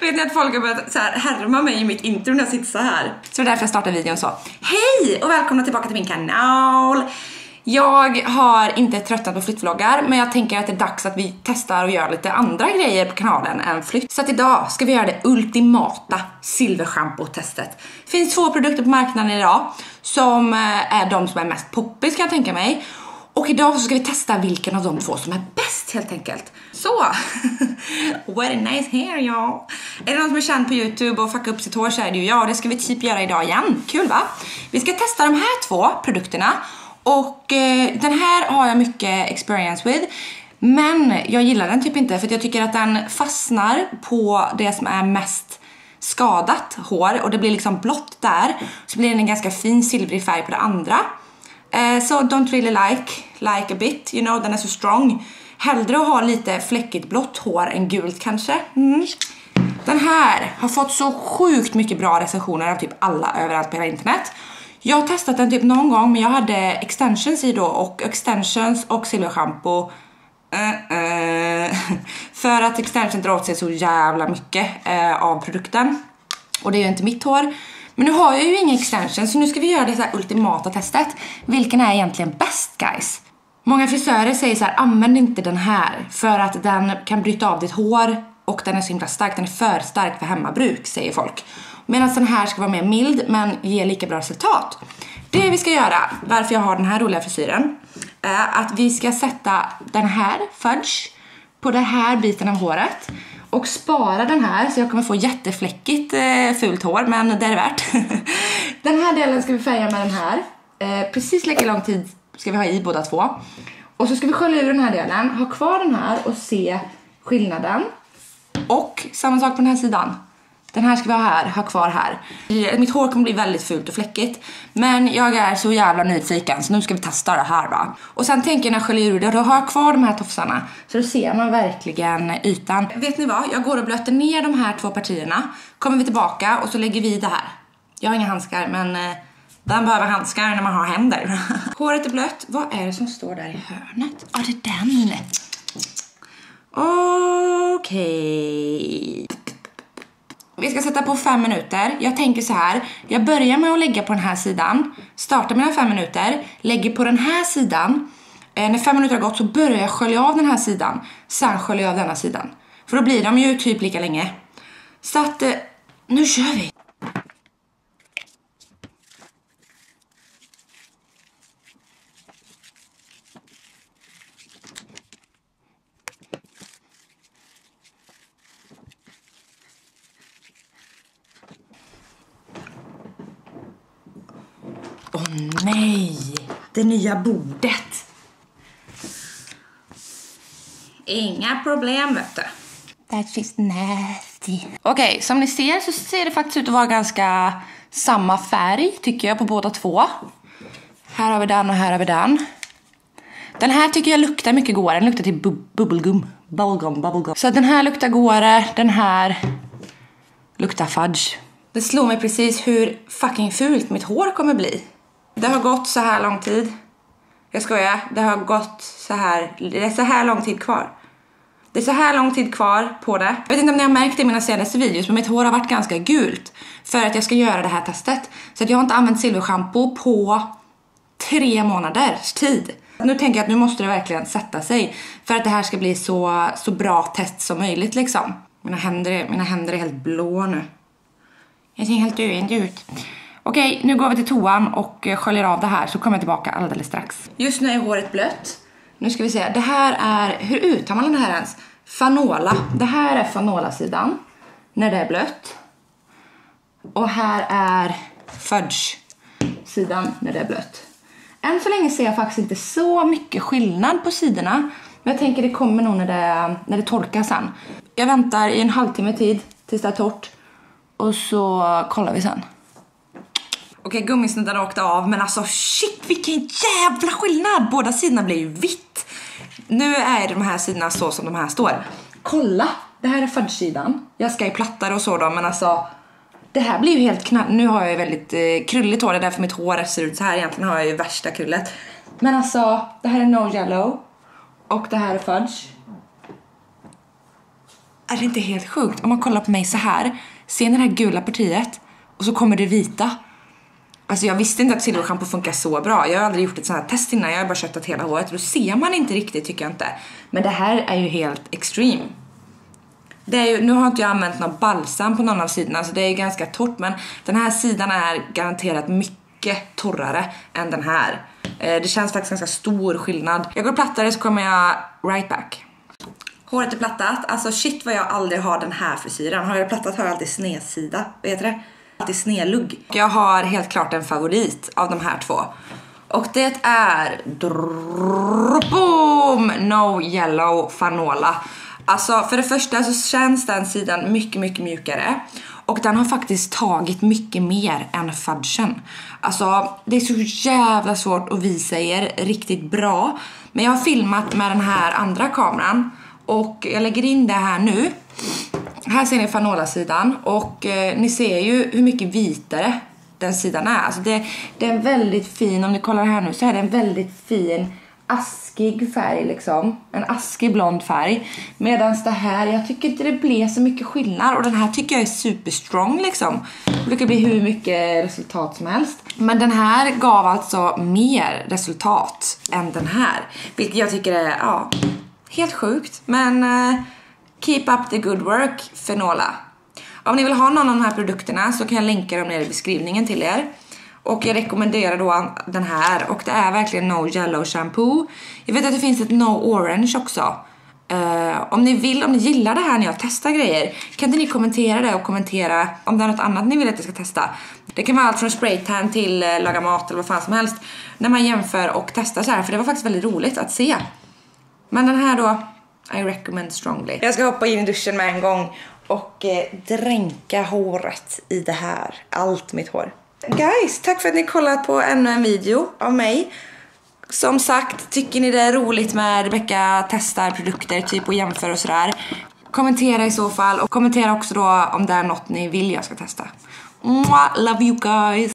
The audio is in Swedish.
Vet ni att folk har börjat så här härma mig i mitt intro när jag sitter så här. Så det är därför jag startar videon så. Hej och välkomna tillbaka till min kanal. Jag har inte tröttnat på flyttvloggar, men jag tänker att det är dags att vi testar och gör lite andra grejer på kanalen än flytt. Så att idag ska vi göra det ultimata silverschampo-testet. Det finns 2 produkter på marknaden idag som är de som är mest poppis, kan jag tänka mig. Och idag så ska vi testa vilken av de 2 som är bäst, helt enkelt. Så, what a nice hair, y'all. Är det någon som är känd på YouTube och fuckar upp sitt hår så är det ju jag. Det ska vi typ göra idag igen. Kul, va? Vi ska testa de här 2 produkterna. Och den här har jag mycket experience with. Men jag gillar den typ inte, för att jag tycker att den fastnar på det som är mest skadat hår. Och det blir liksom blått där. Så blir den en ganska fin silvrig färg på det andra. So don't really like a bit, you know, den är så strong. Hellre att ha lite fläckigt blått hår än gult kanske. Den här har fått så sjukt mycket bra recensioner av typ alla överallt på hela internet. Jag har testat den typ någon gång, men jag hade extensions i då, och extensions och silverschampo för att extension drar åt sig så jävla mycket av produkten. Och det är ju inte mitt hår. Men nu har jag ju inga extensions, så nu ska vi göra det så här ultimata testet. Vilken är egentligen bäst, guys? Många frisörer säger så här: använd inte den här, för att den kan bryta av ditt hår och den är så himla stark. Den är för stark för hemmabruk, säger folk. Medan den här ska vara mer mild men ge lika bra resultat. Det vi ska göra, varför jag har den här roliga frisyren, är att vi ska sätta den här fudge på den här biten av håret och spara den här, så jag kommer få jättefläckigt fult hår, men det är det värt. Den här delen ska vi färga med den här. Precis lika lång tid ska vi ha i båda 2. Och så ska vi skölja ur den här delen, ha kvar den här och se skillnaden. Och samma sak på den här sidan. Den här ska vi ha här, ha kvar här. Mitt hår kommer bli väldigt fult och fläckigt, men jag är så jävla nyfiken, så nu ska vi testa det här, va. Och sen tänker jag när jag sköljer ur det, då har jag kvar de här tofsarna, så då ser man verkligen ytan. Vet ni vad? Jag går och blöter ner de här 2 partierna. Kommer vi tillbaka och så lägger vi det här. Jag har inga handskar, men den behöver handskar när man har händer. Håret är blött. Vad är det som står där i hörnet? Ja, det är den. Okej. Vi ska sätta på 5 minuter. Jag tänker så här. Jag börjar med att lägga på den här sidan. Startar mina 5 minuter. Lägger på den här sidan. När 5 minuter har gått så börjar jag skölja av den här sidan. Sen sköljer jag av denna sidan. För då blir de ju typ lika länge. Så att nu kör vi. Åh nej, det nya bordet. Inga problem, vet du. That's just nasty. Okej, som ni ser så ser det faktiskt ut att vara ganska samma färg, tycker jag, på båda 2. Här har vi den och här har vi den. Den här tycker jag luktar mycket godare. Den luktar till bubblegum. Bubblegum. Så den här luktar godare, den här luktar fudge. Det slår mig precis hur fucking fult mitt hår kommer bli. Det har gått så här lång tid. Jag skojar, det har gått så här. Det är så här lång tid kvar. Det är så här lång tid kvar på det. Jag vet inte om ni har märkt det i mina senaste videos, men mitt hår har varit ganska gult för att jag ska göra det här testet. Så att jag har inte använt silverschampo på 3 månaders tid. Nu tänker jag att nu måste det verkligen sätta sig för att det här ska bli så bra test som möjligt, liksom. Mina händer är helt blå nu. Jag ser helt döend ut. Okej, nu går vi till toan och sköljer av det här, så kommer jag tillbaka alldeles strax. Just nu är håret blött. Nu ska vi se, det här är, hur uttalar man det här ens? Fanola. Det här är Fanola-sidan när det är blött. Och här är Fudge-sidan när det är blött. Än så länge ser jag faktiskt inte så mycket skillnad på sidorna. Men jag tänker det kommer nog när det torkar sen. Jag väntar i en halvtimme tid tills det är torrt. Och så kollar vi sen. Okej, gummisnuddarna åkte av. Men alltså shit, vilken jävla skillnad. Båda sidorna blir ju vitt. Nu är de här sidorna så som de här står. Kolla, det här är fudge-sidan. Jag ska ju plattare och så då, men alltså det här blir ju helt knall. Nu har jag ju väldigt krulligt hår. Det är därför mitt hår ser ut så här. Egentligen har jag ju värsta krullet. Men alltså, det här är no yellow. Och det här är fudge. Är det inte helt sjukt? Om man kollar på mig så här, ser ni det här gula partiet och så kommer det vita. Alltså jag visste inte att silverschampo funkar så bra. Jag har aldrig gjort ett sånt här test innan. Jag har bara köttat hela håret. Då ser man inte riktigt, tycker jag inte. Men det här är ju helt extreme. Det är ju, nu har inte jag använt någon balsam på någon av sidorna, så det är ju ganska torrt. Men den här sidan är garanterat mycket torrare än den här. Det känns faktiskt ganska stor skillnad. Jag går och plattar det, så kommer jag right back. Håret är plattat. Alltså shit vad jag aldrig har den här frisyren. Har jag plattat har jag alltid snedsida. Vet du det? Alltid snedlugg. Jag har helt klart en favorit av de här två. Och det är boom, No Yellow Fanola. Alltså för det första så känns den sidan mycket, mycket mjukare. Och den har faktiskt tagit mycket mer än fudgen. Alltså det är så jävla svårt att visa er riktigt bra. Men jag har filmat med den här andra kameran. Och jag lägger in det här nu. Här ser ni Fanola-sidan. Och ni ser ju hur mycket vitare den sidan är. Alltså det är en väldigt fin, om ni kollar här nu så är det en väldigt fin askig färg liksom. En askig blond färg. Medan det här, jag tycker inte det blir så mycket skillnad. Och den här tycker jag är superstrong liksom. Det brukar bli hur mycket resultat som helst. Men den här gav alltså mer resultat än den här. Vilket jag tycker är, ja, helt sjukt. Men keep up the good work, Fanola. Om ni vill ha någon av de här produkterna så kan jag länka dem ner i beskrivningen till er. Och jag rekommenderar då den här. Och det är verkligen No Yellow shampoo. Jag vet att det finns ett No Orange också. Om ni gillar det här när jag testar grejer, kan inte ni kommentera det och kommentera om det är något annat ni vill att jag ska testa. Det kan vara allt från spraytan till laga mat eller vad fan som helst. När man jämför och testar så här. För det var faktiskt väldigt roligt att se. Men den här då, I recommend strongly. Jag ska hoppa in i duschen med en gång och dränka håret i det här. Allt mitt hår. Guys, tack för att ni kollat på ännu en video av mig. Som sagt, tycker ni det är roligt med Rebecca testar produkter typ och jämför och sådär, kommentera i så fall. Och kommentera också då om det är något ni vill jag ska testa. Love you guys.